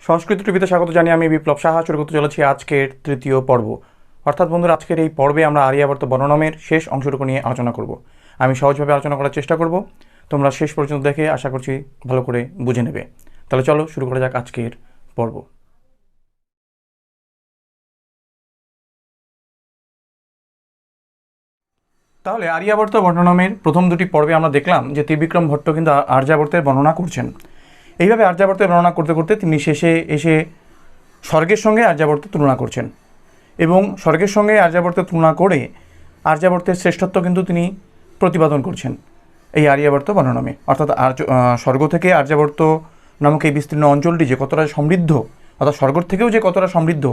সংস্কৃত টিভিতে স্বাগত জানিয়ে আমি বিপ্লব সাহা শুরু করতে চলেছি আজকের তৃতীয় পর্ব। অর্থাৎ বন্ধুরা, আজকের এই পর্বে আমরা আর্যাবর্ত বর্ণনামের শেষ অংশটুকু নিয়ে আলোচনা করব। আমি সহজভাবে আলোচনা করার চেষ্টা করব, তোমরা শেষ পর্যন্ত দেখে আশা করছি ভালো করে বুঝে নেবে। তাহলে চলো শুরু করা যাক আজকের পর্ব। তাহলে আর্যাবর্ত বর্ণনামের প্রথম দুটি পর্বে আমরা দেখলাম যে ত্রিবিক্রম ভট্ট কিন্তু আর্যাবর্তের বর্ণনা করছেন। এইভাবে আর্যাবর্তের বর্ণনা করতে করতে তিনি শেষে এসে স্বর্গের সঙ্গে আর্যাবর্তের তুলনা করছেন এবং স্বর্গের সঙ্গে আর্যাবর্তের তুলনা করে আর্যাবর্তের শ্রেষ্ঠত্ব কিন্তু তিনি প্রতিপাদন করছেন এই আর্যাবর্ত বর্ণনামে। অর্থাৎ স্বর্গ থেকে আর্যাবর্ত নামক এই বিস্তীর্ণ অঞ্চলটি যে কতটা সমৃদ্ধ, অর্থাৎ স্বর্গের থেকেও যে কতটা সমৃদ্ধ,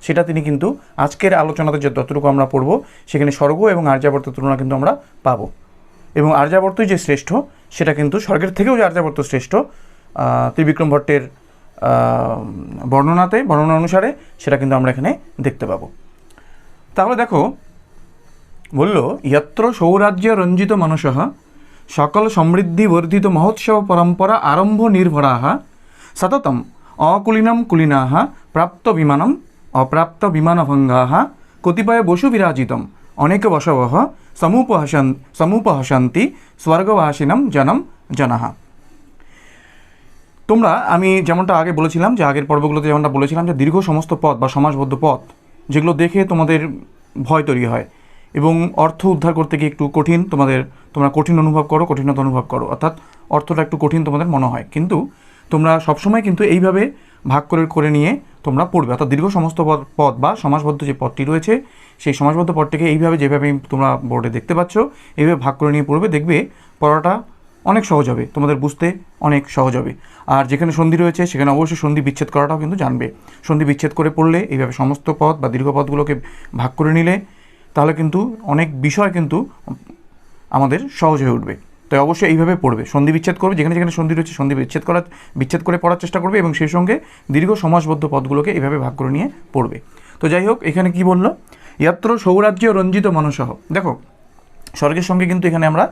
সেটা তিনি কিন্তু আজকের আলোচনাতে যে যতটুকু আমরা পড়ব সেখানে স্বর্গ এবং আর্যাবর্তের তুলনা কিন্তু আমরা পাব। এবং আর্যাবর্তই যে শ্রেষ্ঠ সেটা কিন্তু স্বর্গের থেকেও যে আর্যাবর্ত শ্রেষ্ঠ ত্রিবিক্রম ভট্টের বর্ণনা অনুসারে সেটা কিন্তু আমরা এখানে দেখতে পাবো। তাহলে দেখো, বলল যত্র সৌরাজ্য রঞ্জিত মানসঃ সকল সমৃদ্ধি বর্ধিত মহোৎসব পরম্পরা আরম্ভ নির্ভরাः সততম অকুলিনম কুলিনাः প্রাপ্ত বিমানম অপ্রাপ্ত বিমানভঙ্গাः কতিপয় বসু বিরাজিতম অনেক বসবঃ সমুপহসন্তি স্বর্গবাসিনম জনাः। তোমরা, আমি যেমনটা আগে বলেছিলাম, যে আগের পর্বগুলোতে যেমনটা বলেছিলাম, যে দীর্ঘ সমস্ত পথ বা সমাসবদ্ধ পথ যেগুলো দেখে তোমাদের ভয় তৈরি হয় এবং অর্থ উদ্ধার করতে গিয়ে একটু কঠিন, তোমরা কঠিন অনুভব করো, কঠিনতা অনুভব করো, অর্থাৎ অর্থটা একটু কঠিন তোমাদের মনে হয়, কিন্তু তোমরা সবসময় কিন্তু এইভাবে ভাগ করে নিয়ে তোমরা পড়বে। অর্থাৎ দীর্ঘ সমস্ত পথ বা সমাসবদ্ধ যে পথটি রয়েছে সেই সমাসবদ্ধ পথটিকে এইভাবে, যেভাবে তোমরা বোর্ডে দেখতে পাচ্ছ, এইভাবে ভাগ করে নিয়ে পড়বে। দেখবে পড়াটা অনেক সহজ হবে, তোমাদের বুঝতে অনেক সহজ হবে। আর যেখানে সন্ধি রয়েছে সেখানে অবশ্যই সন্ধি বিচ্ছেদ করাটাও কিন্তু জানবে। সন্ধি বিচ্ছেদ করে পড়লে, এইভাবে সমস্ত পথ বা দীর্ঘ পথগুলোকে ভাগ করে নিলে, তাহলে কিন্তু অনেক বিষয় কিন্তু আমাদের সহজ হয়ে উঠবে। তাই অবশ্যই এইভাবে পড়বে, সন্ধি বিচ্ছেদ করবে, যেখানে যেখানে সন্ধি রয়েছে সন্ধি বিচ্ছেদ করে পড়ার চেষ্টা করবে এবং সেই সঙ্গে দীর্ঘ সমাসবদ্ধ পথগুলোকে এইভাবে ভাগ করে নিয়ে পড়বে। তো যাই হোক, এখানে কি বললো, যত্র সৌরাজ্য রঞ্জিত মানসঃ। দেখো, স্বর্গের সঙ্গে কিন্তু এখানে আমরা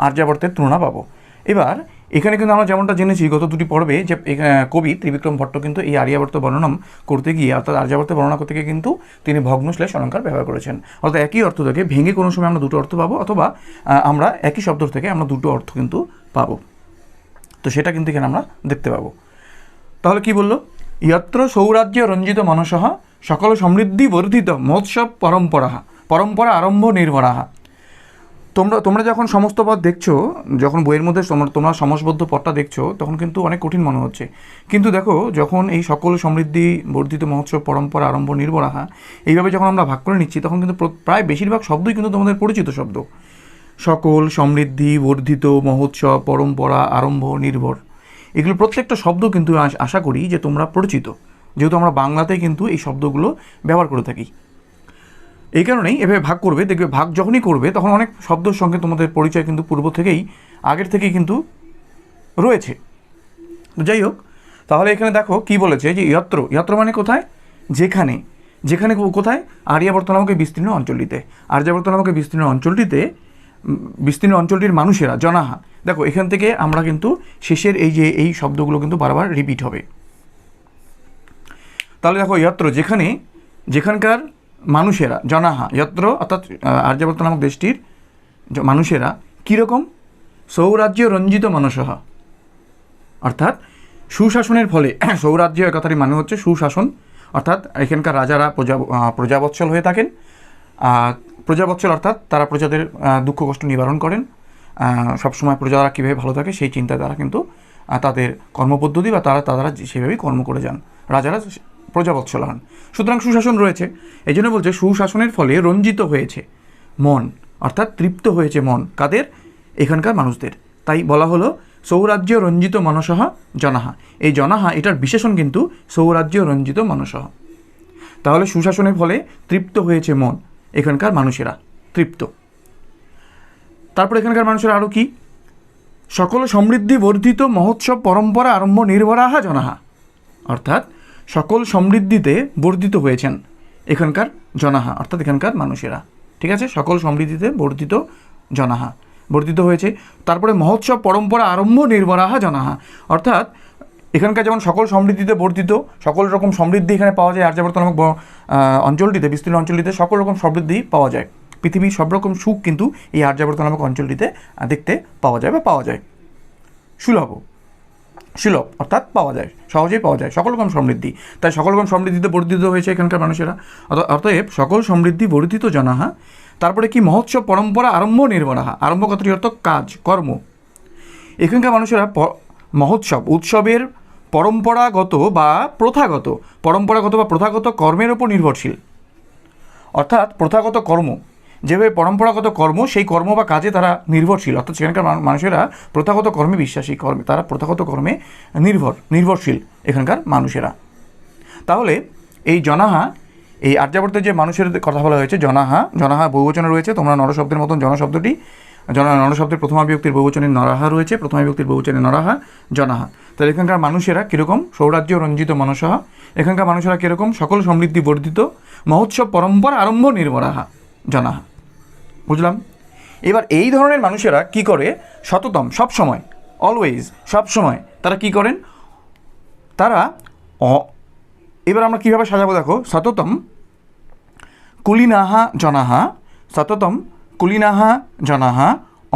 আর্যাবর্তের তুলনা পাবো। এবার এখানে কিন্তু আমরা যেমনটা জেনেছি গত দুটি পর্বে, যে কবি ত্রিবিক্রম ভট্ট কিন্তু এই আর্যাবর্ত বর্ণনাম করতে গিয়ে, অর্থাৎ আর্যাবর্তের বর্ণনা করতে গিয়ে কিন্তু তিনি ভগ্ন/অলঙ্কার অলঙ্কার ব্যবহার করেছেন। অর্থাৎ একই অর্থ থেকে ভেঙে কোনো সময় আমরা দুটো অর্থ পাবো, অথবা আমরা একই শব্দ থেকে আমরা দুটো অর্থ কিন্তু পাবো। তো সেটা কিন্তু এখানে আমরা দেখতে পাবো। তাহলে কি বললো, যত্র সৌরাজ্য রঞ্জিত মানসঃ সকল সমৃদ্ধি বর্ধিত মহোৎসব পরম্পরা আরম্ভ নির্ভরাः। তোমরা যখন সমস্ত পথ দেখছো, যখন বইয়ের মধ্যে তোমরা সমাসবদ্ধ পথটা দেখছো, তখন কিন্তু অনেক কঠিন মনে হচ্ছে, কিন্তু দেখো যখন এই সকল সমৃদ্ধি বর্ধিত মহোৎসব পরম্পরা আরম্ভ নির্ভরাः এইভাবে যখন আমরা ভাগ করে নিচ্ছি, তখন কিন্তু প্রায় বেশিরভাগ শব্দই কিন্তু তোমাদের পরিচিত শব্দ। সকল সমৃদ্ধি বর্ধিত মহোৎসব পরম্পরা আরম্ভ নির্ভর, এগুলো প্রত্যেকটা শব্দ কিন্তু আশা করি যে তোমরা পরিচিত, যেহেতু আমরা বাংলাতে কিন্তু এই শব্দগুলো ব্যবহার করে থাকি। এই কারণেই এভাবে ভাগ করবে, দেখবে ভাগ যখনই করবে তখন অনেক শব্দের সঙ্গে তোমাদের পরিচয় কিন্তু আগের থেকেই কিন্তু রয়েছে। তো যাই হোক, তাহলে এখানে দেখো কি বলেছে, যে যত্র মানে কোথায়, যেখানে কোথায়, আর্যাবর্ত নামক বিস্তীর্ণ অঞ্চলটিতে, আর্যাবর্ত নামক বিস্তীর্ণ অঞ্চলটির মানুষেরা জনাহা। দেখো এখান থেকে আমরা কিন্তু শেষের এই শব্দগুলো কিন্তু বারবার রিপিট হবে। তাহলে দেখো, যত্র যেখানকার মানুষেরা, জনাহা যত্র, অর্থাৎ আর্যাবর্ত নামক দেশটির মানুষেরা কীরকম, সৌরাজ্য রঞ্জিত মানসঃ, অর্থাৎ সুশাসনের ফলে, সৌরাজ্য এ কথাটি মানে হচ্ছে সুশাসন, অর্থাৎ এখানকার রাজারা প্রজাবৎসল হয়ে থাকেন। প্রজাবৎসল অর্থাৎ তারা প্রজাদের দুঃখ কষ্ট নিবারণ করেন, সবসময় প্রজারা কীভাবে ভালো থাকে সেই চিন্তায় তারা কিন্তু তাদের কর্মপদ্ধতি বা তারা সেভাবেই কর্ম করে যান, রাজারা প্রজাবৎসল হন। সুতরাং সুশাসন রয়েছে, এই জন্য বলছে সুশাসনের ফলে রঞ্জিত হয়েছে মন, অর্থাৎ তৃপ্ত হয়েছে মন কাদের, এখানকার মানুষদের। তাই বলা হলো সৌরাজ্য রঞ্জিত মানসঃ জনাহা। এই জনাহা এটার বিশেষণ কিন্তু সৌরাজ্য রঞ্জিত মানসঃ। তাহলে সুশাসনের ফলে তৃপ্ত হয়েছে মন, এখানকার মানুষেরা তৃপ্ত। তারপর এখানকার মানুষেরা আরও কি, সকল সমৃদ্ধি বর্ধিত মহোৎসব পরম্পরা আরম্ভ নির্ভরাः জনাহা, অর্থাৎ সকল সমৃদ্ধিতে বর্ধিত হয়েছেন এখানকার জনাহা, অর্থাৎ এখানকার মানুষেরা। ঠিক আছে, সকল সমৃদ্ধিতে বর্ধিত হয়েছে। তারপরে মহোৎসব পরম্পরা আরম্ভ নির্ভরাः জনাহা, অর্থাৎ এখানকার যেমন সকল সমৃদ্ধিতে বর্ধিত, সকল রকম সমৃদ্ধি এখানে পাওয়া যায় আর্যাবর্ত নামক অঞ্চলটিতে, বিস্তীর্ণ অঞ্চলটিতে সকল রকম সমৃদ্ধি পাওয়া যায়। পৃথিবীর সব রকম সুখ কিন্তু এই আর্যাবর্ত নামক অঞ্চলটিতে দেখতে পাওয়া যায় বা পাওয়া যায়। সুলভ অর্থাৎ পাওয়া যায়, সহজেই পাওয়া যায় সকল রকম সমৃদ্ধি। তাই সকল রকম সমৃদ্ধিতে বর্ধিত হয়েছে এখানকার মানুষেরা। অতএব সকল সমৃদ্ধি বর্ধিত জনাহা। তারপরে কি মহোৎসব পরম্পরা আরম্ভ নির্মাণাহা। আরম্ভ কথাটি অর্থ কাজ, কর্ম। এখানকার মানুষেরা মহোৎসব, উৎসবের পরম্পরাগত বা প্রথাগত কর্মের ওপর নির্ভরশীল। অর্থাৎ প্রথাগত কর্ম, যেভাবে পরম্পরাগত কর্ম, সেই কর্ম বা কাজে তারা নির্ভরশীল। অর্থাৎ সেখানকার মানুষেরা প্রথাগত কর্মে বিশ্বাসী, তারা প্রথাগত কর্মে নির্ভরশীল এখানকার মানুষেরা। তাহলে এই জনাহা, এই আর্যাবর্তের যে মানুষের কথা বলা হয়েছে, জনাহা বহুবচনে রয়েছে। তোমরা নরশব্দের মতন জনশব্দটি, নরশব্দের প্রথমা বিভক্তির বহুবচনে নরাহা রয়েছে, প্রথমা বিভক্তির বহুবচনে নরাহা, জনাহা। তাহলে এখানকার মানুষেরা কীরকম? সৌরাজ্য রঞ্জিত মনসহ। এখানকার মানুষেরা কীরকম? সকল সমৃদ্ধি বর্ধিত, মহোৎসব পরম্পরা আরম্ভ নির্মরাহা, জনাহা। বুঝলাম? এবার এই ধরনের মানুষেরা কি করে? সততম, সবসময়, অলওয়েজ, সবসময় তারা কি করেন? তারা এবার আমরা কীভাবে সাজাবো দেখো। সততম কুলিনাহা জনাহা, সততম কুলিনাহা জনাহা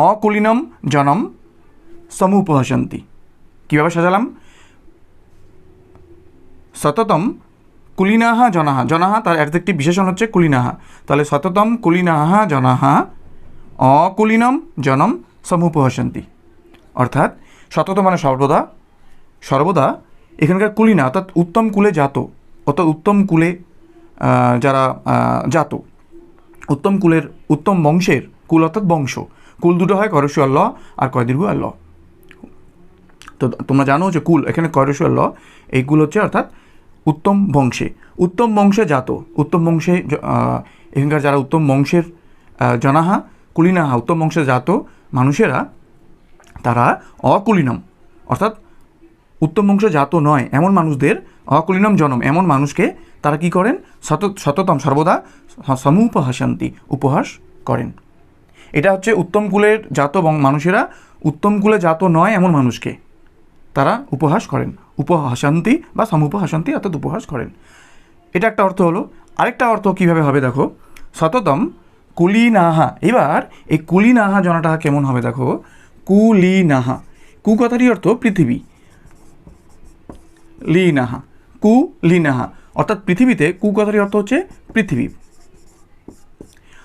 অকুলিনম জনম সমুপহসন্তি। কীভাবে সাজালাম? সততম কুলিনাহা জনাহা, জনাহা তার অ্যাডজেক্টিভ বিশেষণ হচ্ছে কুলিনাহা। তাহলে সততম কুলিনাহা জনাহা অকুলিনম জনম সমুপহসন্তি। অর্থাৎ সতত মানে সর্বদা এখানকার কুলিনা অর্থাৎ উত্তম কুলে জাত, অর্থাৎ উত্তম কুলে যারা জাত, উত্তম কুলের, উত্তম বংশের, কুল অর্থাৎ বংশ, কুল দুটো হয় কয়রস্য ল আর কয়দীর্ঘ ল। তো তোমরা জানো যে কুল, এখানে কয়রস্য ল, এই কুল হচ্ছে অর্থাৎ উত্তম বংশে জাত, উত্তম বংশে এখানকার যারা উত্তম বংশের জনাহা কুলিনাহা, উত্তম বংশে জাত মানুষেরা, তারা অকুলিনম অর্থাৎ উত্তম বংশে জাত নয় এমন মানুষদের, অকুলিনম জনম এমন মানুষকে তারা কি করেন? সততম সর্বদা সমুপহাসান্তি, উপহাস করেন। এটা হচ্ছে উত্তম কুলের জাত মানুষেরা উত্তম কুলে জাত নয় এমন মানুষকে তারা উপহাস করেন, উপহাসান্তি বা সমুপহাসান্তি অর্থাৎ উপহাস করেন। এটা একটা অর্থ হলো। আরেকটা অর্থ কীভাবে হবে দেখো। সততম কুলিনাহা। এবার এই কুলিনাহা জনাটা কেমন হবে দেখো। কুলিনাহা, কু কথাটি অর্থ পৃথিবী, লিনাহা অর্থাৎ পৃথিবীতে, কু কথাটির অর্থ হচ্ছে পৃথিবী।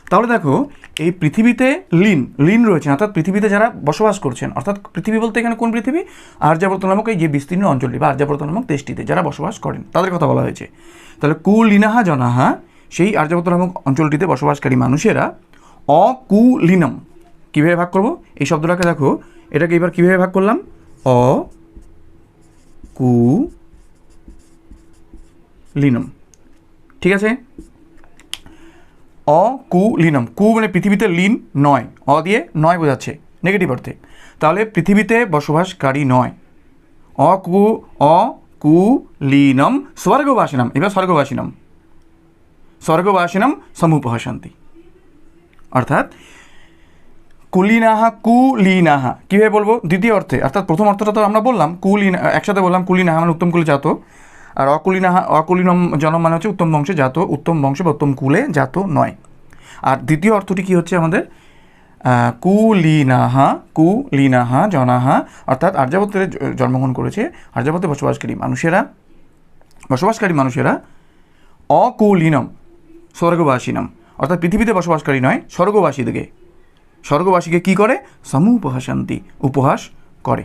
তাহলে দেখো এই পৃথিবীতে লীন রয়েছেন, অর্থাৎ পৃথিবীতে যারা বসবাস করছেন, অর্থাৎ পৃথিবী বলতে এখানে কোন পৃথিবী? আর্যাবর্ত নামক এই যে বিস্তীর্ণ অঞ্চলটি বা আর্যাবর্ত নামক দেশটিতে যারা বসবাস করেন তাদের কথা বলা হয়েছে। তাহলে কুলিনাহা জনাহা, সেই আর্যাবর্ত নামক অঞ্চলটিতে বসবাসকারী মানুষেরা অকুলিনম। কীভাবে ভাগ করব এই শব্দটাকে? দেখো এটাকে এবার কীভাবে ভাগ করলাম? অকুলিনম, ঠিক আছে? অকুলিনম, কু মানে পৃথিবীতে লীন নয়, অ দিয়ে নয় বোঝাচ্ছে নেগেটিভ অর্থে। তাহলে পৃথিবীতে বসবাসকারী নয়, অকুলিনম স্বর্গবাসিনম। এবার স্বর্গবাসিনম সমুপহাসান্তি। অর্থাৎ কুলিনাহা কীভাবে বলবো? দ্বিতীয় অর্থে, অর্থাৎ প্রথম অর্থটা তো আমরা বললাম একসাথে বললাম কুলিনাহা মানে উত্তম কুলে জাত, আর অকুলিনম জনম মানে হচ্ছে উত্তম বংশে জাত, উত্তম বংশে বা উত্তম কুলে জাত নয়। আর দ্বিতীয় অর্থটি কি হচ্ছে আমাদের? কুলিনাহা জনাহা, অর্থাৎ আর্যাবর্তে জন্মগ্রহণ করেছে, আর্যাবর্তে বসবাসকারী মানুষেরা অকুলিনম স্বর্গবাসিনম, অর্থাৎ পৃথিবীতে বসবাসকারী নয়, স্বর্গবাসীকে কি করে? সমুপহাসান্তি, উপহাস করে।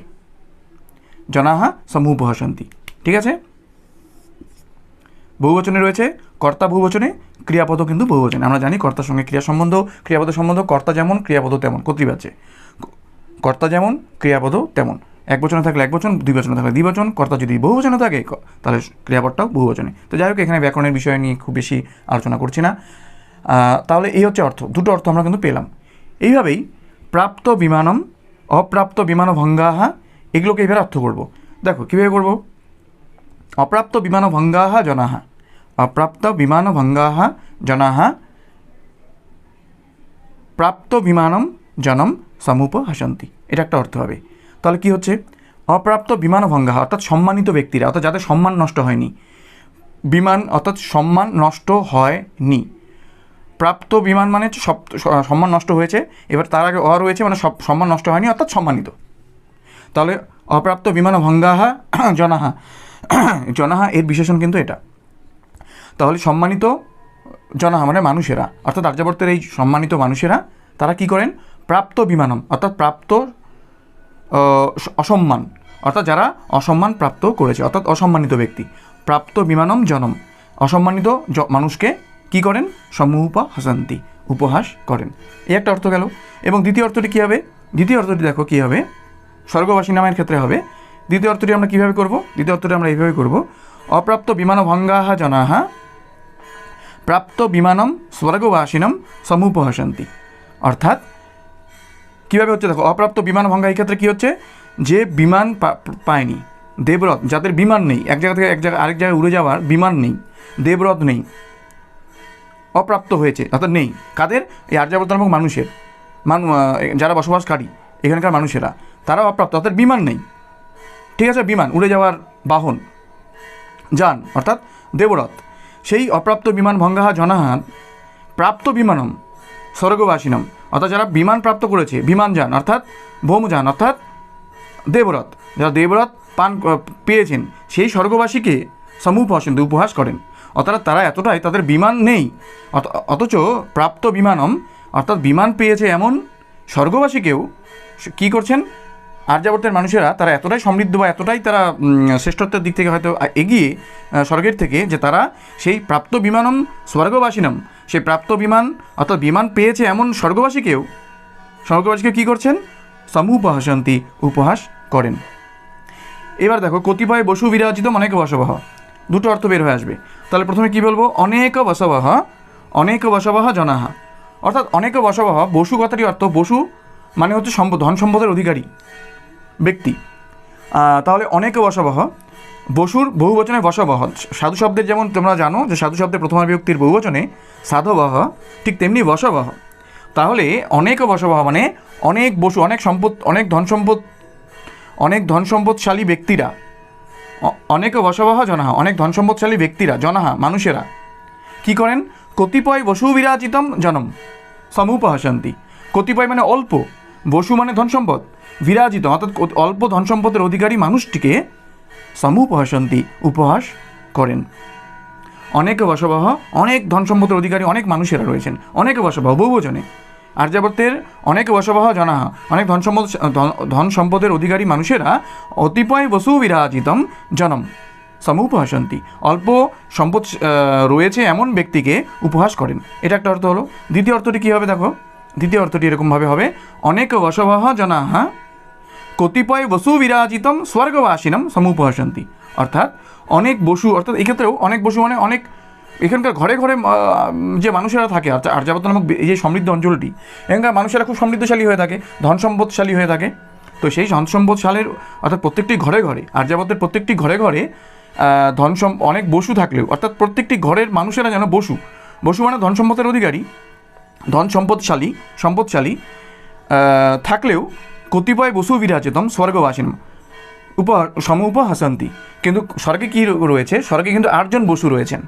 জনাহা সমুপহাসান্তি, ঠিক আছে? বহুবচনে রয়েছে, কর্তা বহুবচনে, ক্রিয়াপদ কিন্তু বহুবচনে। আমরা জানি কর্তার সঙ্গে ক্রিয়াপদ সম্বন্ধ, কর্তা যেমন ক্রিয়াপদ তেমন, কর্তৃবাচ্যে কর্তা যেমন ক্রিয়াপদ তেমন। এক বচনে থাকলে এক বচন, দুই বচনে থাকলে দ্বিবচন, কর্তা যদি বহুবচনে থাকে তাহলে ক্রিয়াপদটাও বহুবচনে। তো যাই হোক, এখানে ব্যাকরণের বিষয় নিয়ে খুব বেশি আলোচনা করছি না। তাহলে এই হচ্ছে অর্থ, দুটো অর্থ আমরা কিন্তু পেলাম। এইভাবেই প্রাপ্ত বিমানম, অপ্রাপ্ত বিমানভঙ্গাহা, এগুলোকে এভাবে অর্থ করব। দেখো কীভাবে করব। অপ্রাপ্ত বিমানভঙ্গাহা জনাহা, অপ্রাপ্ত বিমানভঙ্গাহা জনাহা প্রাপ্ত বিমানম জনম সমুপহাসান্তি, এটা একটা অর্থ হবে। তাহলে কি হচ্ছে? অপ্রাপ্ত বিমানভঙ্গা অর্থাৎ সম্মানিত ব্যক্তিরা, অর্থাৎ যাদের সম্মান নষ্ট হয়নি, বিমান অর্থাৎ সম্মান নষ্ট হয়নি, প্রাপ্ত বিমান মানে সব সম্মান নষ্ট হয়েছে, এবার তার আগে রয়েছে মানে সব সম্মান নষ্ট হয়নি অর্থাৎ সম্মানিত। তাহলে অপ্রাপ্ত বিমানভঙ্গাহা জনাহা, জনাহা এর বিশেষণ কিন্তু এটা। তাহলে সম্মানিত জনাহা মানে মানুষেরা, অর্থাৎ আর্যাবর্তের এই সম্মানিত মানুষেরা তারা কি করেন, প্রাপ্ত বিমানম অর্থাৎ প্রাপ্ত অসম্মান, অর্থাৎ যারা অসম্মান প্রাপ্ত করেছে, অর্থাৎ অসম্মানিত ব্যক্তি, প্রাপ্ত বিমানম জনম, অসম্মানিত মানুষকে কি করেন, সমুপহাসন্তি উপহাস করেন। এই একটা অর্থ গেল। এবং দ্বিতীয় অর্থটি কী হবে, দ্বিতীয় অর্থটি দেখো কী হবে, স্বর্গবাসী নামের ক্ষেত্রে হবে। দ্বিতীয় অর্থটি আমরা কীভাবে করব, দ্বিতীয় অর্থটি আমরা এইভাবে করব, অপ্রাপ্ত বিমানভঙ্গাহা জনাহা প্রাপ্ত বিমানম স্বর্গবাসিনম সমুপহাসন্তি। অর্থাৎ কীভাবে হচ্ছে দেখো, অপ্রাপ্ত বিমানভঙ্গা এই ক্ষেত্রে কী হচ্ছে, যে বিমান পায়নি, দেবরথ যাদের বিমান নেই, এক জায়গা থেকে এক জায়গায় আরেক জায়গায় উড়ে যাওয়ার বিমান নেই, দেবরথ নেই, অপ্রাপ্ত হয়েছে, অর্থাৎ নেই কাদের, এই আর্যাবর্ত নামক মানুষের, যারা বসবাসকারী এখানকার মানুষেরা, তারা অপ্রাপ্ত অর্থাৎ বিমান নেই, ঠিক আছে, বিমান উড়ে যাওয়ার বাহন যান অর্থাৎ দেবরথ, সেই অপ্রাপ্ত বিমান ভঙ্গাহা জনাহান প্রাপ্ত বিমানম স্বর্গবাসিনম, অর্থাৎ যারা বিমান প্রাপ্ত করেছে, বিমান যান অর্থাৎ ভৌমযান অর্থাৎ দেবরথ, যারা দেবরথ পেয়েছেন সেই স্বর্গবাসীকে সমুপহাসন্তি উপহাস করেন। অর্থাৎ তারা এতটাই, তাদের বিমান নেই অথচ প্রাপ্ত বিমানম অর্থাৎ বিমান পেয়েছে এমন স্বর্গবাসীকেও কী করছেন, আর্যাবর্তের মানুষেরা তারা এতটাই সমৃদ্ধ বা এতটাই তারা শ্রেষ্ঠত্বের দিক থেকে হয়তো এগিয়ে স্বর্গের থেকে, যে তারা সেই প্রাপ্ত বিমানম স্বর্গবাসিনম, সেই প্রাপ্ত বিমান অর্থাৎ বিমান পেয়েছে এমন স্বর্গবাসীকে কী করছেন, সমুপহাসন্তি উপহাস করেন। এবার দেখো, কতিপয় বসু বিরাজিত অনেক বসবহ, দুটো অর্থ বের হয়ে আসবে। তাহলে প্রথমে কি বলবো, অনেক বসবহ জনাহা, অর্থাৎ অনেক বসবহ, বসু কথাটি অর্থ, বসু মানে হচ্ছে ধন সম্পদের অধিকারী ব্যক্তি। তাহলে অনেক বসবহ, বসুর বহুবচনে বসবহ, সাধু শব্দের যেমন তোমরা জানো যে সাধু শব্দের প্রথমা বিভক্তির বহুবচনে সাধবহ, ঠিক তেমনি বসবহ। তাহলে অনেক বসবহ মানে অনেক বসু, অনেক সম্পদ, অনেক ধন সম্পদশালী ব্যক্তিরা, অনেক বসবহ জনাহা অনেক ধন সম্পদশালী ব্যক্তিরা, জনাহা মানুষেরা কি করেন, কতিপয় বসু বিরাজিতম জনম সমুপহাসন্তি, কতিপয় মানে অল্প, বসু মানে ধন সম্পদ, বিরাজিত অর্থাৎ অল্প ধন সম্পদের অধিকারী মানুষটিকে সমুপহাসন্তি উপহাস করেন। অনেক বসবহ, অনেক ধন সম্পদের অধিকারী অনেক মানুষেরা রয়েছেন, অনেক বসবহ বহুবচনে, আর্যাবর্তের অনেক বসবহ জনাহা অনেক ধন সম্পদের অধিকারী মানুষেরা অতিপয় বসু বিরাজিতম জনম সমুপহাসন্তি, অল্প সম্পদ রয়েছে এমন ব্যক্তিকে উপহাস করেন। এটা একটা অর্থ হলো। দ্বিতীয় অর্থটি কী হবে দেখো, দ্বিতীয় অর্থটি এরকমভাবে হবে, অনেক বসবহ জনাহা কতিপয় বসু বিরাজিতম স্বর্গবাসিনম সমুপহাসন্তি, অর্থাৎ অনেক বসু, অর্থাৎ এক্ষেত্রেও অনেক বসু মানে অনেক, এখানকার ঘরে ঘরে যে মানুষেরা থাকে, আর্যাবর্ত নামক এই যে সমৃদ্ধ অঞ্চলটি, এখানকার মানুষেরা খুব সমৃদ্ধশালী হয়ে থাকে, ধন সম্পদশালী হয়ে থাকে। তো সেই ধন সম্পদশালের অর্থাৎ প্রত্যেকটি ঘরে ঘরে, আর্যাবর্তের প্রত্যেকটি ঘরে ঘরে অনেক বসু থাকলেও, অর্থাৎ প্রত্যেকটি ঘরের মানুষেরা যেন বসু মানে ধন সম্পদের অধিকারী, ধন সম্পদশালী থাকলেও কতিপয় বসু বিরাজিতম স্বর্গবাসিনম সমুপহাসন্তি, কিন্তু স্বর্গে কী রয়েছে, স্বর্গে কিন্তু 8 জন বসু রয়েছেন,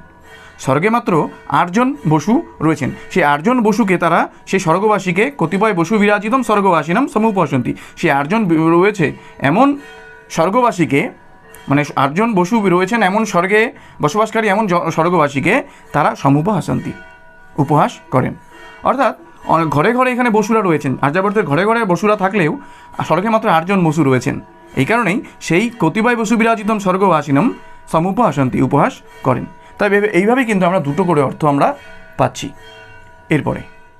স্বর্গে মাত্র 8 জন বসু রয়েছেন, সেই 8 জন বসুকে তারা সেই স্বর্গবাসীকে কতিপয় বসু বিরাজিতম স্বর্গবাসিনম সমুপহাসন্তি, সেই 8 জন রয়েছে এমন স্বর্গবাসীকে, মানে 8 জন বসু রয়েছেন এমন স্বর্গে বসবাসকারী এমন স্বর্গবাসীকে তারা সমুপহাসন্তি উপহাস করেন। অর্থাৎ ঘরে ঘরে এখানে বসুরা রয়েছেন, আর্যাবর্তের ঘরে ঘরে বসুরা থাকলেও স্বর্গে মাত্র 8 জন বসু রয়েছেন, এই কারণেই সেই কতিপয় বসু বিরাজিতম স্বর্গবাসিনম সমুপহাসন্তি উপহাস করেন। তাই এইভাবেই কিন্তু আমরা দুটো করে অর্থ আমরা পাচ্ছি।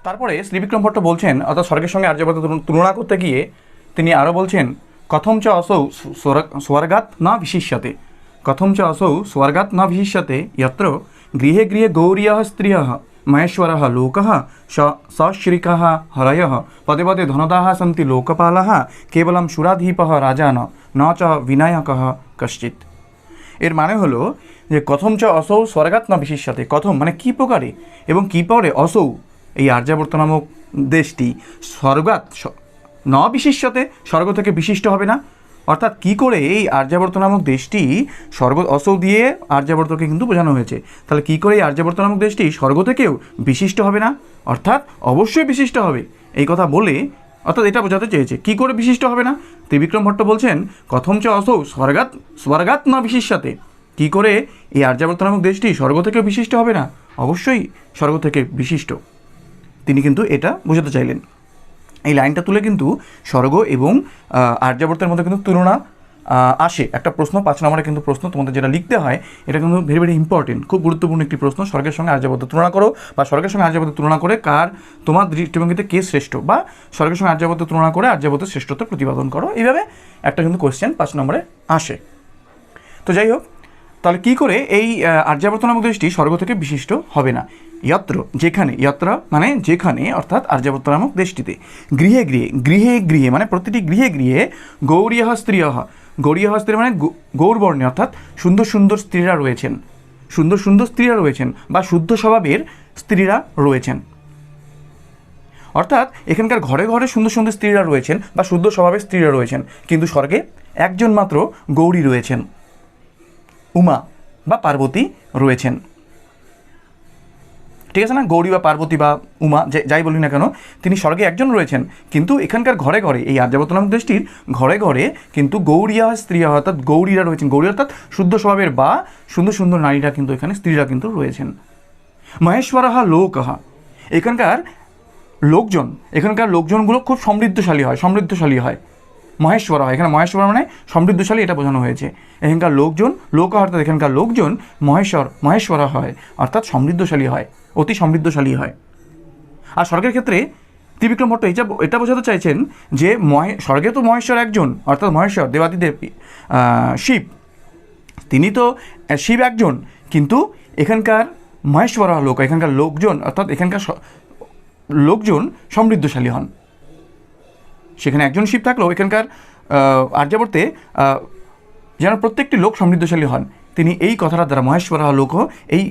তারপরে শ্রীবিক্রম ভট্ট বলছেন, অর্থাৎ স্বর্গের সঙ্গে আর্যাবর্ত তুলনা করতে গিয়ে তিনি আরও বলছেন, কথম চ অসৌ স্বর্গাৎ না বিশিষ্যতে, কথম চ অসৌ স্বর্গাৎ না বিশিষ্যতে যত্র গৃহে গৃহে গৌরিয়ঃ স্ত্রিয়ঃ মহেশ্বরः লোকः সশ্রিকः হরয়ः পদে পদে ধনদাः সন্তি লোকপালः কেবলম সুরাধীপः রাজা ন চ বিনায়কः কশ্চিৎ। এর মানে হলো যে কথম চ অসৌ স্বর্গাৎ না বিশিষ্যতে, কথম মানে কী প্রকারে এবং কী পরে, অসৌ এই আর্যাবর্ত নামক দেশটি স্বর্গাৎ ন বিশিষ্যতে স্বর্গ থেকে বিশিষ্ট হবে না, অর্থাৎ কি করে এই আর্যাবর্ত নামক দেশটি স্বর্গ, অসৌ দিয়ে আর্যাবর্তকে কিন্তু বোঝানো হয়েছে। তাহলে কি করে এই আর্যাবর্ত নামক দেশটি স্বর্গ থেকেও বিশিষ্ট হবে না, অর্থাৎ অবশ্যই বিশিষ্ট হবে এই কথা বলে, অর্থাৎ এটা বোঝাতে চেয়েছে। কি করে বিশিষ্ট হবে না? ত্রিবিক্রম ভট্ট বলছেন কথম চ অসৌ স্বর্গাৎ না বিশিষ্যাতে। কী করে এই আর্যাবর্ত নামক দেশটি স্বর্গ থেকেও বিশিষ্ট হবে না? অবশ্যই স্বর্গ থেকে বিশিষ্ট। তিনি কিন্তু এটা বোঝাতে চাইলেন। এই লাইনটা তুলে কিন্তু স্বর্গ এবং আর্যাবর্তের মধ্যে কিন্তু তুলনা আসে। একটা প্রশ্ন 5 নম্বরে কিন্তু প্রশ্ন তোমাদের যেটা লিখতে হয়, এটা কিন্তু ভেরি ভেরি ইম্পর্টেন্ট, খুব গুরুত্বপূর্ণ একটি প্রশ্ন। স্বর্গের সঙ্গে আর্যাবর্ত তুলনা করো, বা স্বর্গের সঙ্গে আর্যাবর্ত তুলনা করে তোমার দৃষ্টিভঙ্গিতে কে শ্রেষ্ঠ, বা স্বর্গের সঙ্গে আর্যাবর্ত তুলনা করে আর্যাবর্তের শ্রেষ্ঠত্ব প্রতিপাদন করো। এইভাবে একটা কিন্তু কোয়েশ্চেন 5 নম্বরে আসে। তো যাই হোক, তাহলে কী করে এই আর্যাবর্ত নামক দেশটি স্বর্গ থেকে বিশিষ্ট হবে না? যত্র, যেখানে, যত্র মানে যেখানে, অর্থাৎ আর্যাবর্ত নামক দেশটিতে গৃহে গৃহে, গৃহে গৃহে মানে প্রতিটি গৃহে গৃহে গৌরীয় স্ত্রীয়, গৌরীয় স্ত্রী মানে গৌরবর্ণে, অর্থাৎ সুন্দর সুন্দর স্ত্রীরা রয়েছেন, সুন্দর সুন্দর স্ত্রীরা রয়েছেন, বা শুদ্ধ স্বভাবের স্ত্রীরা রয়েছেন। অর্থাৎ এখানকার ঘরে ঘরে সুন্দর সুন্দর স্ত্রীরা রয়েছেন, বা শুদ্ধ স্বভাবের স্ত্রীরা রয়েছেন, কিন্তু স্বর্গে একজন মাত্র গৌরী রয়েছেন, উমা বা পার্বতী রয়েছেন। ঠিক আছে না? গৌরী বা পার্বতী বা উমা, যাই বলি না কেন, তিনি স্বর্গে একজন রয়েছেন, কিন্তু এখানকার ঘরে ঘরে, এই আর্যাবর্ত নামক দেশটির ঘরে ঘরে কিন্তু গৌরিয়া স্ত্রী, অর্থাৎ গৌরীরা রয়েছেন। গৌরী অর্থাৎ শুদ্ধ স্বভাবের বা সুন্দর সুন্দর নারীরা কিন্তু এখানে, স্ত্রীরা কিন্তু রয়েছেন। মহেশ্বরহা লোকহা, এখানকার লোকজনগুলো খুব সমৃদ্ধশালী হয়। মহেশ্বর হয়, এখানে মহেশ্বর মানে সমৃদ্ধশালী, এটা বোঝানো হয়েছে। এখানকার লোকজন, লোক অর্থাৎ এখানকার লোকজন মহেশ্বর হয়, অর্থাৎ সমৃদ্ধশালী হয়, অতি সমৃদ্ধশালী হয়। আর স্বর্গের ক্ষেত্রে ত্রিবিক্রম ভট্ট এটা বোঝাতে চাইছেন যে স্বর্গে তো মহেশ্বর একজন, অর্থাৎ মহেশ্বর দেবাদিদেব শিব, তিনি তো শিব একজন, কিন্তু এখানকার মহেশ্বর লোক, এখানকার লোকজন, অর্থাৎ এখানকার লোকজন সমৃদ্ধশালী হন। সেখানে একজন শিব থাকলেও এখানকার আর্যাবর্তে যেন প্রত্যেকটি লোক সমৃদ্ধশালী হন, তিনি এই কথাটার দ্বারা, মহেশ্বর লোক, এই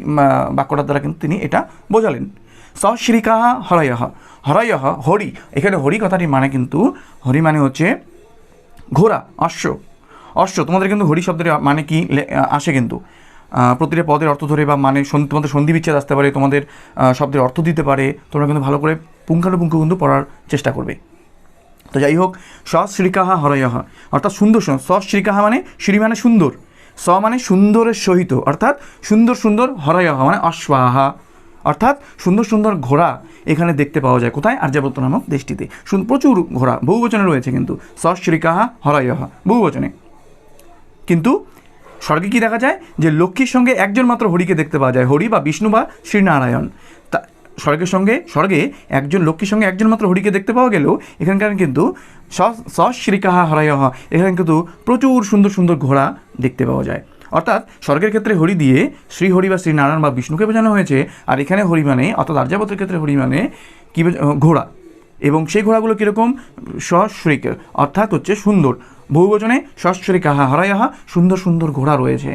বাক্যটার দ্বারা কিন্তু তিনি এটা বোঝালেন। সশ্রীকাহ হরয়হ, হরয়হ হরি, এখানে হরি কথাটি মানে কিন্তু, হরি মানে হচ্ছে ঘোড়া, অশ্ব। তোমাদের কিন্তু হরি শব্দের মানে কি আসে কিন্তু প্রতিটা পদের অর্থ ধরে, বা মানে তোমাদের সন্ধি বিচ্ছেদ আসতে পারে, তোমাদের শব্দের অর্থ দিতে পারে, তোমরা কিন্তু ভালো করে পুঙ্খানুপুঙ্খ কিন্তু পড়ার চেষ্টা করবে। তো যাই হোক, সশ্রীকাহা হরয়হা, অর্থাৎ সুন্দর, সশ্রীকাহা মানে শ্রী মানে সুন্দর, স মানে সুন্দরের সহিত, অর্থাৎ সুন্দর সুন্দর, হরয়হা মানে অশ্বাহা, অর্থাৎ সুন্দর সুন্দর ঘোড়া এখানে দেখতে পাওয়া যায়। কোথায়? আর্যাবর্ত নামক দেশটিতে প্রচুর ঘোড়া, বহুবচনে রয়েছে কিন্তু, সশ্রীকাহা হরয়হা বহুবচনে। কিন্তু স্বর্গে কি দেখা যায়? যে লক্ষ্মীর সঙ্গে একজন মাত্র হরিকে দেখতে পাওয়া যায়, হরি বা বিষ্ণু বা শ্রীনারায়ণ। তা স্বর্গে একজন লক্ষ্মীর সঙ্গে একজন মাত্র হরিকে দেখতে পাওয়া গেলেও এখানকার কিন্তু সশ্রীকাহা হরয়হ, এখানে কিন্তু প্রচুর সুন্দর সুন্দর ঘোড়া দেখতে পাওয়া যায়। অর্থাৎ স্বর্গের ক্ষেত্রে হরি দিয়ে শ্রীহরি বা শ্রীনারায়ণ বা বিষ্ণুকে বোঝানো হয়েছে, আর এখানে হরি মানে, অর্থাৎ আর্যাবর্তের ক্ষেত্রে হরি মানে কী? ঘোড়া। এবং সেই ঘোড়াগুলো কীরকম? সশ্রীক, অর্থাৎ হচ্ছে সুন্দর, বহুবচনে সশ্রীকাহা হরয়হা, সুন্দর সুন্দর ঘোড়া রয়েছে।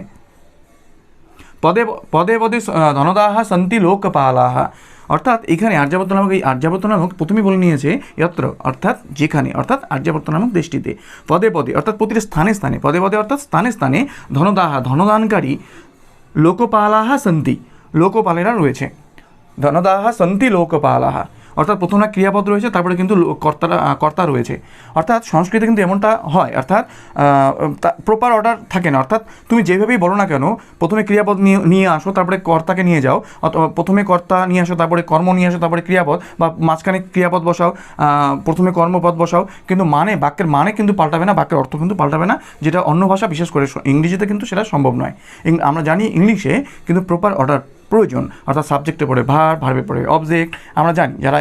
পদে পদে পদে ধনদাহা সন্তি লোকপালাহা, অর্থাৎ এখানে আর্যাবর্ত নামক, এই আর্যাবর্ত নামক প্রথমে বলে নিয়েছে যত্র, অর্থাৎ যেখানে, অর্থাৎ আর্যাবর্ত নামক দেশটিতে, পদে পদে অর্থাৎ প্রতিটা স্থানে স্থানে, পদে পদে অর্থাৎ স্থানে স্থানে, ধনদাহা ধনদানকারী, লোকপালাহা সন্তি লোকপালেরা রয়েছে। ধনদাহা সন্তি লোকপালাহা, অর্থাৎ প্রথমে ক্রিয়াপদ রয়েছে, তারপরে কিন্তু কর্তা রয়েছে। অর্থাৎ সংস্কৃতে কিন্তু এমনটা হয়, অর্থাৎ প্রপার অর্ডার থাকে না। অর্থাৎ তুমি যেভাবেই বলো না কেন, প্রথমে ক্রিয়াপদ নিয়ে আসো, তারপরে কর্তাকে নিয়ে যাও, অথবা প্রথমে কর্তা নিয়ে আসো, তারপরে কর্ম নিয়ে আসো, তারপরে ক্রিয়াপদ, বা মাঝখানে ক্রিয়াপদ বসাও, প্রথমে কর্মপদ বসাও, কিন্তু বাক্যের মানে কিন্তু পাল্টাবে না, বাক্যের অর্থ কিন্তু পাল্টাবে না, যেটা অন্য ভাষা, বিশেষ করে ইংরেজিতে কিন্তু সেটা সম্ভব নয়। আমরা জানি ইংলিশে কিন্তু প্রপার অর্ডার প্রয়োজন, অর্থাৎ সাবজেক্টে পড়ে ভার্বে পড়ে অবজেক্ট, আমরা জানি, যারা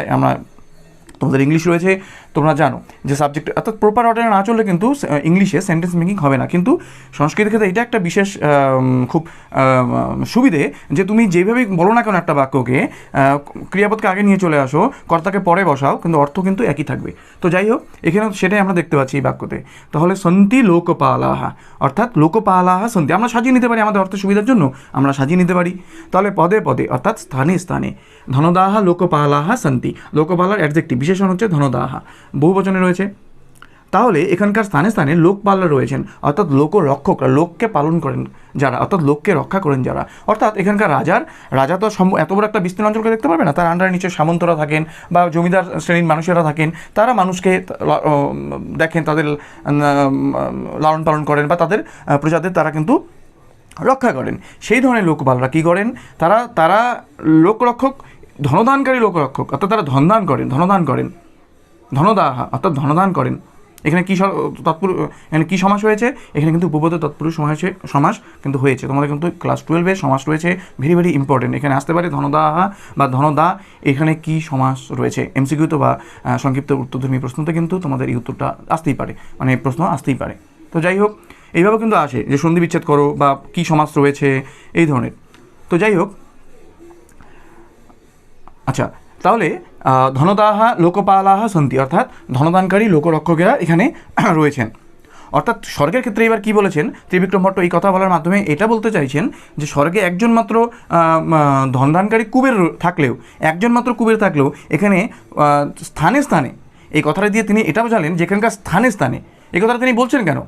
তোমাদের ইংলিশ রয়েছে তোমরা জানো যে সাবজেক্ট, অর্থাৎ প্রপার অর্ডারে না চললে কিন্তু ইংলিশে সেন্টেন্স মেকিং হবে না। কিন্তু সংস্কৃতের ক্ষেত্রে এটা একটা বিশেষ খুব সুবিধে, যে তুমি যেভাবেই বলো না কেন একটা বাক্যকে, ক্রিয়াপদকে আগে নিয়ে চলে আসো, কর্তাকে পরে বসাও, কিন্তু অর্থ কিন্তু একই থাকবে। তো যাই হোক, এখানে সেটাই আমরা দেখতে পাচ্ছি এই বাক্যতে। তাহলে সন্তি লোকপালাহা, অর্থাৎ লোকপালাহা সন্তি, আমরা সাজিয়ে নিতে পারি আমাদের অর্থ সুবিধার জন্য, আমরা সাজিয়ে নিতে পারি। তাহলে পদে পদে অর্থাৎ স্থানে স্থানে, ধনদাহা লোকপালাহা সন্তি, লোকপালার অ্যাডজেক্টিভ বিশেষণ হচ্ছে ধনদাহা, বহুবচনে রয়েছে। তাহলে এখানকার স্থানে স্থানে লোকপালরা রয়েছেন, অর্থাৎ লোকরক্ষকরা, লোককে পালন করেন যারা, অর্থাৎ লোককে রক্ষা করেন যারা। অর্থাৎ এখানকার রাজা তো এত বড় একটা বিস্তীর্ণ অঞ্চলকে দেখতে পারবে না, তার আন্ডারে নিচে সামন্তরা থাকেন বা জমিদার শ্রেণীর মানুষেরা থাকেন, তারা মানুষকে দেখেন, তাদের লালন পালন করেন বা তাদের প্রজাদের তারা কিন্তু রক্ষা করেন। সেই ধরনের লোকপালরা কী করেন, তারা লোকরক্ষক, ধনদানকারী লোকরক্ষক, অর্থাৎ তারা ধনদান করেন, ধনদাহা অর্থাৎ ধনদান করেন। এখানে কী তৎপুরুষ, এখানে কী সমাস হয়েছে, এখানে কিন্তু উপপদ তৎপুরুষ সমাস কিন্তু হয়েছে। তোমাদের কিন্তু ক্লাস 12-এর সমাস রয়েছে, ভেরি ভেরি ইম্পর্টেন্ট। এখানে আসতে পারে ধনদাহা বা ধনদা, এখানে কী সমাস রয়েছে, এমসিকিউতে বা সংক্ষিপ্ত উত্তরধর্মী প্রশ্নতে কিন্তু তোমাদের এই উত্তরটা আসতেই পারে, মানে প্রশ্ন আসতেই পারে। তো যাই হোক, এইভাবে কিন্তু আসে যে সন্ধি বিচ্ছেদ করো বা কী সমাস রয়েছে এই ধরনের। তো যাই হোক, আচ্ছা, তাহলে ধনদাহা লোকপালাহা সন্তি, অর্থাৎ ধনদানকারী লোকরক্ষকেরা এখানে রয়েছেন। অর্থাৎ স্বর্গের ক্ষেত্রে এবার কী বলেছেন ত্রিবিক্রম ভট্ট, এই কথা বলার মাধ্যমে এটা বলতে চাইছেন যে স্বর্গে একজন মাত্র ধনদানকারী কুবের থাকলেও, এখানে স্থানে স্থানে, এই কথাটা দিয়ে তিনি এটা বোঝালেন যে এখানকার স্থানে স্থানে, এই কথাটা তিনি বলছেন কেন,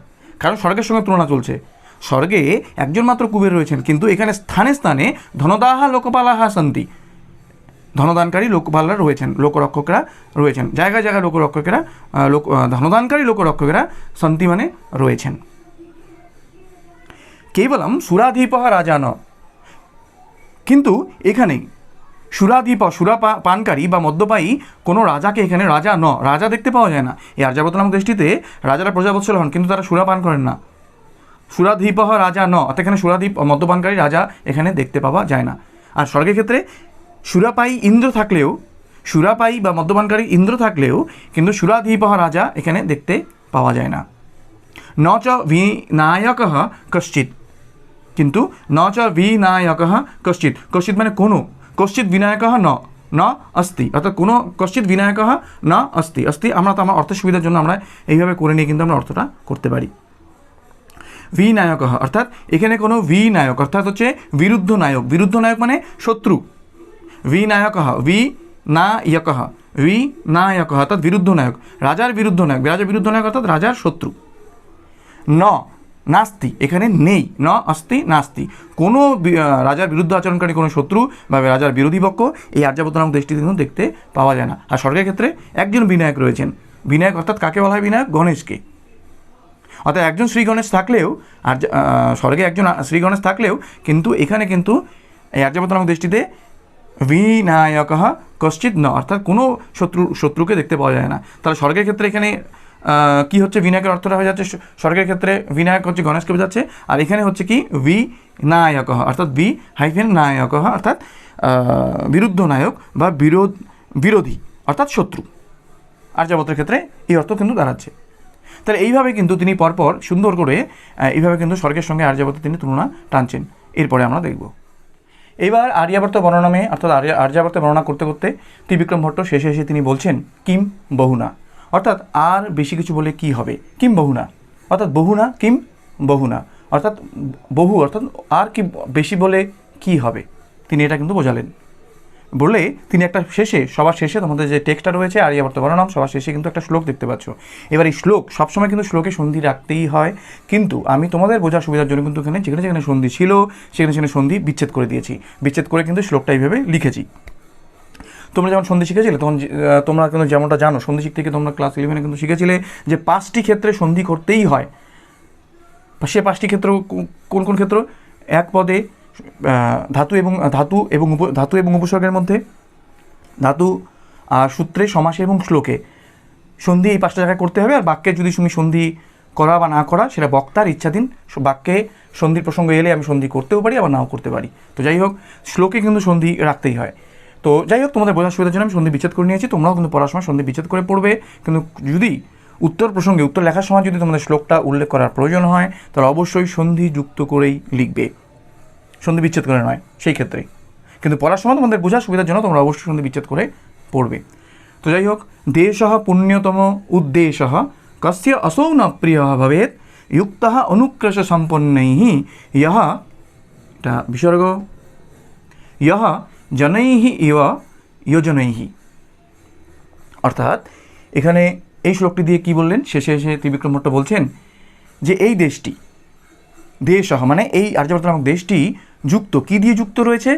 কারণ স্বর্গের সঙ্গে তুলনা চলছে। স্বর্গে একজন মাত্র কুবের রয়েছেন, কিন্তু এখানে স্থানে স্থানে ধনদাহা লোকপালাহা সন্তি, ধনদানকারী লোকপালরা রয়েছেন, লোকরক্ষকরা রয়েছেন, জায়গায় জায়গায় লোকরক্ষকেরা, ধনদানকারী লোকরক্ষকেরা সন্তি মানে রয়েছেন। কেবলম সুরাধিপহ রাজা ন, কিন্তু এখানে সুরাপানকারী বা মদ্যপায়ী কোনো রাজাকে এখানে রাজা দেখতে পাওয়া যায় না। এই আর্যাবর্ত নামক দেশটিতে রাজারা প্রজাবৎসল হন, কিন্তু তারা সুরাপান করেন না। সুরাধিপহ রাজা ন, অর্থাৎ এখানে মদ্যপানকারী রাজা এখানে দেখতে পাওয়া যায় না। আর স্বর্গের ক্ষেত্রে সুরাপায়ী বা মদ্যপানকারী ইন্দ্র থাকলেও কিন্তু সুরাধিপহ রাজা এখানে দেখতে পাওয়া যায় না। ন চ বিনায়কঃ কশ্চিৎ, কিন্তু ন চ বিনায়কঃ কশ্চিৎ, কশ্চিৎ মানে কোনো, কশ্চিৎ বিনায়কঃ ন অস্তি, অর্থাৎ কোনো কশ্চিৎ বিনায়কঃ ন অস্তি, আমরা তো আমার অর্থের সুবিধার জন্য আমরা এইভাবে করে নিয়ে কিন্তু আমরা অর্থটা করতে পারি। বিনায়কঃ অর্থাৎ এখানে কোনো বিনায়ক অর্থাৎ হচ্ছে বিরুদ্ধ নায়ক মানে শত্রু। বিনায়কঃ অর্থাৎ বিরুদ্ধ নায়ক, রাজার বিরুদ্ধ নায়ক অর্থাৎ রাজার শত্রু। নাস্তি, এখানে নেই, ন অস্তি নাস্তি, কোনো রাজার বিরুদ্ধে আচরণকারী কোনো শত্রু বা রাজার বিরোধী পক্ষ এই আর্যাবর্ত নামক দেশটিতে কিন্তু দেখতে পাওয়া যায় না। আর স্বর্গের ক্ষেত্রে একজন বিনায়ক রয়েছেন। বিনায়ক অর্থাৎ কাকে বলা হয় বিনায়ক? গণেশকে। অর্থাৎ একজন শ্রী গণেশ থাকলেও, আর স্বর্গে একজন শ্রী গণেশ থাকলেও কিন্তু এখানে কিন্তু এই আর্যাবর্ত নামক দেশটিতে বিনায়কঃ কশ্চিৎ ন, অর্থাৎ কোনো শত্রুকে দেখতে পাওয়া যায় না। তাহলে স্বর্গের ক্ষেত্রে এখানে কি হচ্ছে, বিনায়কের অর্থটা হয়ে যাচ্ছে, স্বর্গের ক্ষেত্রে বিনায়ক হচ্ছে গণেশকে বোঝাচ্ছে, আর এখানে হচ্ছে কি বিনায়কঃ অর্থাৎ নায়কঃ অর্থাৎ বিরুদ্ধ নায়ক বা বিরোধী অর্থাৎ শত্রু। আর্যাবর্তের ক্ষেত্রে এই অর্থ কিন্তু দাঁড়াচ্ছে। তাহলে এইভাবে কিন্তু তিনি পরপর সুন্দর করে এইভাবে কিন্তু স্বর্গের সঙ্গে আর্যাবর্ত তিনি তুলনা টানছেন। এরপরে আমরা দেখব। এইবার আর্যাবর্ত বর্ণনামে অর্থাৎ আর্যাবর্তে বর্ণনা করতে করতে ত্রিবিক্রম ভট্ট শেষে এসে তিনি বলছেন কিম বহুনা, অর্থাৎ আর বেশি কিছু বলে কি হবে, কিম বহুনা অর্থাৎ বহুনা, কিম বহুনা অর্থাৎ বহু, অর্থাৎ আর কি বেশি বলে কি হবে, তিনি এটা কিন্তু বোঝালেন। বললে তিনি একটা সবার শেষে তোমাদের যে টেক্সটটা রয়েছে আর্যাবর্ত বর্ণনাম, সবার শেষে কিন্তু একটা শ্লোক দেখতে পাচ্ছ। এবার এই শ্লোক সবসময় কিন্তু শ্লোকে সন্ধি রাখতেই হয়, কিন্তু আমি তোমাদের বোঝার সুবিধার জন্য কিন্তু এখানে যেখানে যেখানে সন্ধি ছিল সেখানে সন্ধি বিচ্ছেদ করে দিয়েছি, বিচ্ছেদ করে কিন্তু শ্লোকটা এইভাবে লিখেছি। তোমরা যেমন সন্ধি শিখেছিলে তখন তোমরা কিন্তু যেমনটা জানো, সন্ধি শিখতে গিয়ে তোমরা ক্লাস 11-এ কিন্তু শিখেছিলে যে 5টি ক্ষেত্রে সন্ধি করতেই হয়। সে 5টি ক্ষেত্র কোন কোন ক্ষেত্র? এক পদে, ধাতু এবং উপসর্গের মধ্যে, ধাতু আর সূত্রে, সমাসে এবং শ্লোকে সন্ধি এই 5টা জায়গায় করতে হবে। আর বাক্যে যদি তুমি সন্ধি করা বা না করা সেটা বক্তার ইচ্ছাধীন, বাক্যে সন্ধির প্রসঙ্গ এলে আমি সন্ধি করতেও পারি আবার নাও করতে পারি। তো যাই হোক, শ্লোকে কিন্তু সন্ধি রাখতেই হয়। তো যাই হোক, তোমাদের বোঝার সুবিধার জন্য আমি সন্ধি বিচ্ছেদ করে নিয়েছি, তোমরাও কিন্তু পড়ার সময় সন্ধি বিচ্ছেদ করে পড়বে। কিন্তু যদি উত্তর লেখার সময় যদি তোমাদের শ্লোকটা উল্লেখ করার প্রয়োজন হয় তাহলে অবশ্যই সন্ধি যুক্ত করেই লিখবে, সন্ধি বিচ্ছেদ করে নয় সেই ক্ষেত্রে। কিন্তু পড়ার সময় তোমাদের বোঝার সুবিধার জন্য তোমরা অবশ্যই সন্ধি বিচ্ছেদ করে পড়বে। তো যাই হোক, দেশঃ পুণ্যতম উদ্দেশঃ কস্য असौ न প্রিয়ঃ ভবেৎ যুক্তঃ অনুক্রশ সম্পন্নৈঃ ইয়ঃ, এটা বিসর্গ, ইয়ঃ জনৈঃ ইব যোজনৈঃ, অর্থাৎ এখানে এই শ্লোকটি দিয়ে কি বললেন, শেষে এসে ত্রিবিক্রম ভট্ট বলছেন যে এই দেশটি দেশহ মানে এই আর্যাবর্ত নামক দেশটি যুক্ত কি দিয়ে যুক্ত রয়েছে,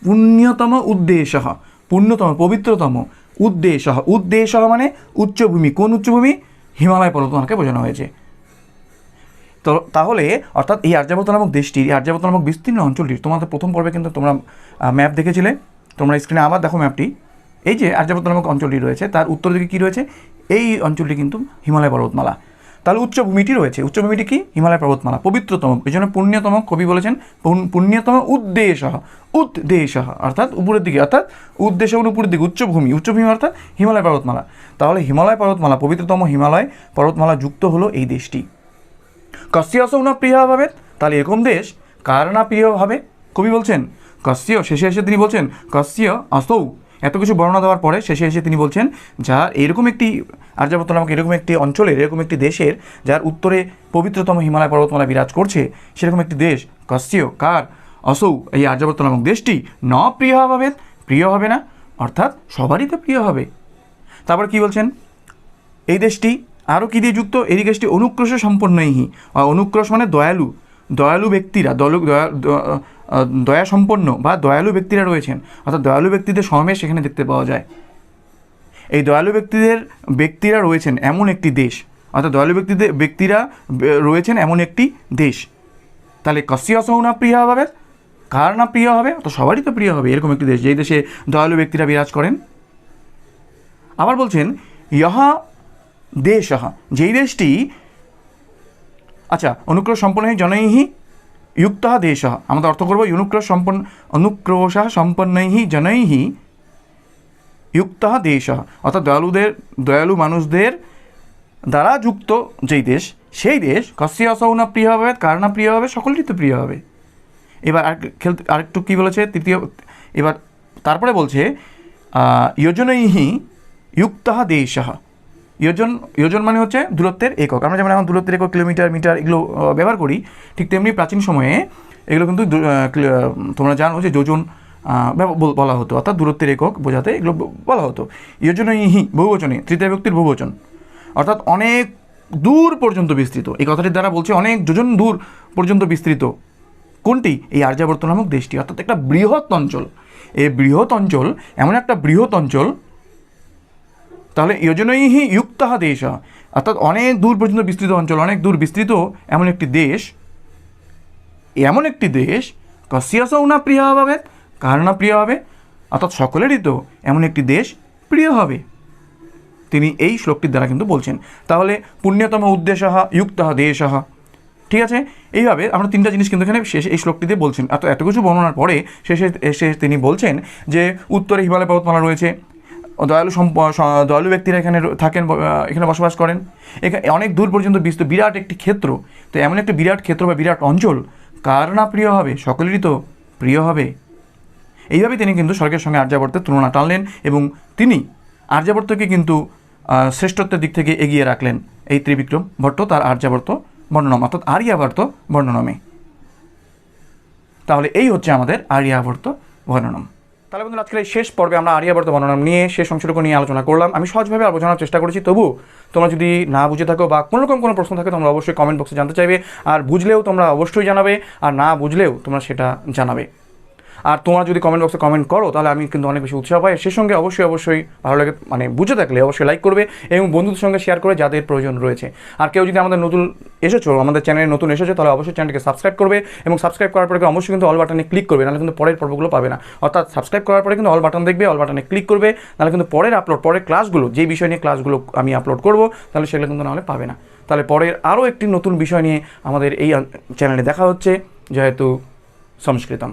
পুণ্যতম উদ্দেশহ, পুণ্যতম পবিত্রতম উদ্দেশহ, উদ্দেশহ মানে উচ্চভূমি, কোন উচ্চভূমি, হিমালয় পর্বতমালাকে বোঝানো হয়েছে। তো তাহলে অর্থাৎ এই আর্যাবর্ত নামক দেশটি, এই আর্যাবর্ত নামক বিস্তীর্ণ অঞ্চলটির, তোমাদের প্রথম পর্বে কিন্তু তোমরা ম্যাপ দেখেছিলে, তোমরা স্ক্রিনে আবার দেখো ম্যাপটি, এই যে আর্যাবর্ত নামক অঞ্চলটি রয়েছে তার উত্তর দিকে কী রয়েছে, এই অঞ্চলটি কিন্তু হিমালয় পর্বতমালা। তাহলে উচ্চভূমিটি রয়েছে, উচ্চভূমিটি কি, হিমালয় পর্বতমালা, পবিত্রতম, এই জন্য পুণ্যতম, কবি বলেছেন পুণ্যতম উদ্দেশহ, উদ্দেশহ অর্থাৎ উপরের দিকে, অর্থাৎ উদ্দেশ্য উপরের দিকে, উচ্চভূমি, উচ্চভূমি অর্থাৎ হিমালয় পর্বতমালা। তাহলে হিমালয় পর্বতমালা, পবিত্রতম হিমালয় পর্বতমালা যুক্ত হলো এই দেশটি। কস্য আসৌ না প্রিয় ভাবে, তাহলে এরকম দেশ কার না প্রিয় হবে, কবি বলছেন কস্য, শেষে এসে তিনি বলছেন কস্য আসৌ, এত কিছু বর্ণনা দেওয়ার পরে শেষে এসে তিনি বলছেন যার এরকম একটি আর্যাবর্ত নামক এরকম একটি অঞ্চলের, এরকম একটি দেশের যার উত্তরে পবিত্রতম হিমালয় পর্বতমালা বিরাজ করছে, সেরকম একটি দেশ কস্য কার, আসৌ এই আর্যাবর্ত নামক দেশটি ন প্রিয় হবে, প্রিয় হবে না, অর্থাৎ সবারই তো প্রিয় হবে। তারপর কি বলছেন, এই দেশটি আরও কী দিয়ে যুক্ত, এই দেশটি অনুক্রোশ সম্পন্নই, অনুক্রোশ মানে দয়ালু, দয়ালু ব্যক্তিরা, দয়া সম্পন্ন বা দয়ালু ব্যক্তিরা রয়েছেন, অর্থাৎ দয়ালু ব্যক্তিদের সমাবেশ সেখানে দেখতে পাওয়া যায়। এই দয়ালু ব্যক্তিরা রয়েছেন এমন একটি দেশ, অর্থাৎ দয়ালু ব্যক্তিরা রয়েছেন এমন একটি দেশ। তাহলে কস্য আসৌ না প্রিয় হবে, কার না প্রিয় হবে, তো সবারই তো প্রিয় হবে এরকম একটি দেশ যেই দেশে দয়ালু ব্যক্তিরা বিরাজ করেন। আবার বলছেন ইহা দেশহ, যেই দেশটি, আচ্ছা অনুক্রোশ সম্পন্ন জনৈহি যুক্ত দেশহ, আমাদের অর্থ করবো অনুক্রোশ সম্পন্নৈহি জনৈহি যুক্ত দেশহ, অর্থাৎ দয়ালু মানুষদের দ্বারা যুক্ত যেই দেশ, সেই দেশ কস্য আসৌ না প্রিয় হবে, কার না প্রিয় হবে, সকলেরই তো প্রিয় হবে। এবার আরেকটু কী বলেছে তৃতীয়, এবার তারপরে বলছে যোজনৈহি যুক্ত দেশহ, যোজন মানে হচ্ছে দূরত্বের একক, আমরা যেমন এখন দূরত্বের একক কিলোমিটার, মিটার এগুলো ব্যবহার করি, ঠিক তেমনি প্রাচীন সময়ে এগুলো কিন্তু তোমরা জানো যে যোজন বলা হতো, অর্থাৎ দূরত্বের একক বোঝাতে এগুলো বলা হতো। যোজনৈহি বহুবচনে, তৃতীয় ব্যক্তির বহুবচন, অর্থাৎ অনেক দূর পর্যন্ত বিস্তৃত, এই কথাটির দ্বারা বলছে অনেক যোজন দূর পর্যন্ত বিস্তৃত। কোনটি, এই আর্যাবর্ত নামক দেশটি, অর্থাৎ একটা বৃহৎ অঞ্চল। এই বৃহৎ অঞ্চল এমন একটা বৃহৎ অঞ্চল, তাহলে যোজনৈহি যুক্ত দেশ, অর্থাৎ অনেক দূর পর্যন্ত বিস্তৃত অঞ্চল, অনেক দূর বিস্তৃত এমন একটি দেশ, এমন একটি দেশ কস্য আসৌ না প্রিয় হবে, কার না প্রিয় হবে, অর্থাৎ সকলেরই তো এমন একটি দেশ প্রিয় হবে। তিনি এই শ্লোকটির দ্বারা কিন্তু বলছেন। তাহলে পুণ্যতম উদ্দেশহ যুক্ত দেশহ, ঠিক আছে। এইভাবে আমরা তিনটা জিনিস কিন্তু এখানে শেষে এই শ্লোকটিতে বলছেন। এত কিছু বর্ণনার পরে শেষে তিনি বলছেন যে উত্তরে হিমালয় পর্বতমালা রয়েছে, দয়ালু ব্যক্তিরা এখানে থাকেন, এখানে বসবাস করেন, এখানে অনেক দূর পর্যন্ত বিরাট একটি ক্ষেত্র, তো এমন একটি বিরাট ক্ষেত্র বা বিরাট অঞ্চল কার না প্রিয় হবে, সকলেরই তো প্রিয় হবে। এইভাবেই তিনি কিন্তু স্বর্গের সঙ্গে আর্যাবর্তের তুলনা টানলেন এবং তিনি আর্যাবর্তকে কিন্তু শ্রেষ্ঠত্বের দিক থেকে এগিয়ে রাখলেন এই ত্রিবিক্রম ভট্ট তার আর্যাবর্ত বর্ণনম, অর্থাৎ আর্যাবর্ত বর্ণনমে। তাহলে এই হচ্ছে আমাদের আর্যাবর্ত বর্ণনম। তাহলে বন্ধুরা আজকের এই শেষ পর্বে আমরা আর্যাবর্ত বর্ণনম নিয়ে শেষ অংশটুকু নিয়ে আলোচনা করলাম। আমি সহজভাবে বোঝানোর চেষ্টা করেছি, তবু তোমরা যদি না বুঝে থাকো বা কোনোরকম কোনো প্রশ্ন থাকে তোমরা অবশ্যই কমেন্ট বক্সে জানতে চাইবে, আর বুঝলেও তোমরা অবশ্যই জানাবে, আর না বুঝলেও তোমরা সেটা জানাবে। আর তোমরা যদি কমেন্ট বক্সে কমেন্ট করো তাহলে আমি কিন্তু অনেক বেশি উৎসাহ পাই। সেই সঙ্গে অবশ্যই ভালো লাগে, মানে বুঝে থাকলে অবশ্যই লাইক করবে এবং বন্ধুদের সঙ্গে শেয়ার করে যাদের প্রয়োজন রয়েছে। আর কেউ যদি আমাদের আমাদের চ্যানেলে নতুন এসেছো তাহলে অবশ্যই চ্যানেলকে সাবস্ক্রাইব করবে এবং সাবস্ক্রাইব করার পরে অবশ্যই কিন্তু অল বাটনে ক্লিক করবে, নাহলে কিন্তু পরের পর্বগুলো পাবে না। অর্থাৎ সাবস্ক্রাইব করার পরে কিন্তু অল বাটন দেখবে, অল বাটনে ক্লিক করবে, নাহলে কিন্তু পরের ক্লাসগুলো, যেই বিষয় নিয়ে ক্লাসগুলো আমি আপলোড করবো তাহলে সেগুলো কিন্তু নাহলে পাবে না। তাহলে পরের আরও একটি নতুন বিষয় নিয়ে আমাদের এই চ্যানেলে দেখা হচ্ছে। জয়তু সংস্কৃতম।